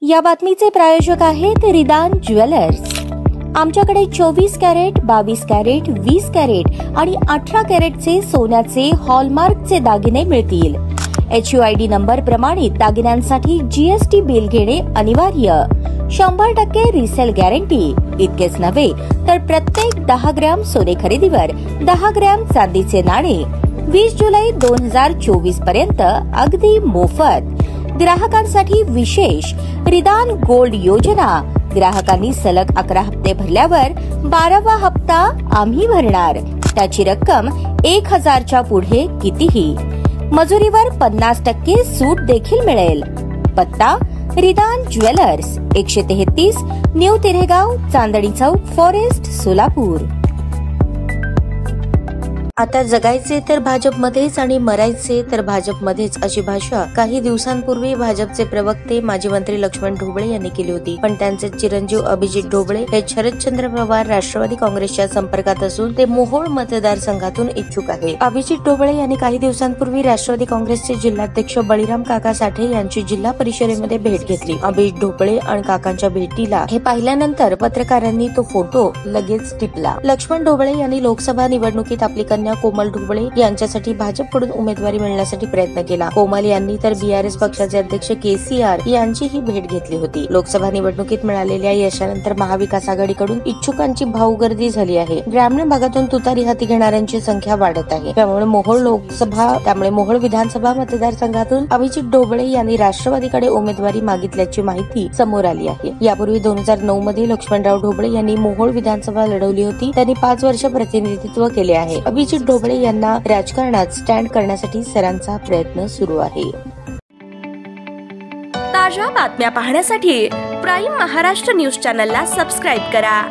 या बातमीचे प्रायोजक आहेत रिदान ज्वेलर्स। आमच्याकडे 24 कॅरेट, 22 कॅरेट, 20 कॅरेट आणि 18 कॅरेटचे सोन्याचे हॉलमार्कचे दागिने मिळतील। HUID नंबर प्रमाणित दागिन्यांसाठी GST बिल घेणे अनिवार्य। 100% रिसेल गॅरंटी। इतकेच नव्हे तर प्रत्येक 10 ग्रॅम सोने खरेदीवर 10 ग्रॅम चांदीचे नाणे 20 जुलै 2024 पर्यंत अगदी मोफत। ग्राहकांसाठी विशेष रिदान गोल्ड योजना। ग्राहकांनी सलग 11 हप्ते भरल्यावर 12वा हप्ता आम्ही भरणार। त्याची रक्कम 1000च्या पुढे कितीही। मजुरीवर 50% सूट देखील मिळेल। पत्ता रिदान jewellers, 133 new तिरेगाव, Chandni Chowk, forest, Solapur. आता जगायचे तर भाजपमध्येच आणि मरायचे तर भाजपमध्येच, अशी भाषा काही दिवसांपूर्वी भाजपचे प्रवक्ते माजी मंत्री लक्ष्मण ढोबळे यांनी केली होती। पण त्यांचे चिरंजीव अभिजित ढोबळे हे शरदचंद्र पवार राष्ट्रवादी काँग्रेसच्या संपर्कात असून ते मोहोळ मतदारसंघातून इच्छुक आहेत। अभिजित ढोबळे यांनी काही दिवसांपूर्वी राष्ट्रवादी काँग्रेसचे जिल्हाध्यक्ष बळीराम काका साठे यांची जिल्हा परिषदेमध्ये भेट घेतली। अभिजित ढोबळे आणि काकांच्या भेटीला हे पाहिल्यानंतर पत्रकारांनी तो फोटो लगेच टिपला। लक्ष्मण ढोबळे यांनी लोकसभा निवडणुकीत आपली कन्या कोमल ढोबळे यांच्यासाठी भाजपकडून उमेदवारी मिळण्यासाठी प्रयत्न केला। कोमल यांनी तर BRS पक्षाचे अध्यक्ष KCR यांचीही भेट घेतली होती। लोकसभा निवडणुकीत मिळालेल्या यशानंतर महाविकास आघाडीकडून इच्छुकांची भाऊगर्दी झाली आहे। ग्रामीण भागातून तुतारी हाती घेणाऱ्यांची संख्या वाढत आहे। त्यामुळे मोहोळ विधानसभा मतदारसंघातून अभिजित ढोबळे यांनी राष्ट्रवादीकडे उमेदवारी मागितल्याची माहिती समोर आली आहे। यापूर्वी 2009 मध्ये लक्ष्मणराव ढोबळे यांनी मोहोळ विधानसभा लढवली होती। त्यांनी 5 वर्ष प्रतिनिधित्व केले आहे। अभिजित ढोबळे यांना राजकारणात स्टँड करण्यासाठी सरांचा प्रयत्न सुरू आहे। ताज्या बातम्या पाहण्यासाठी प्राईम महाराष्ट्र न्यूज चॅनलला सबस्क्राईब करा।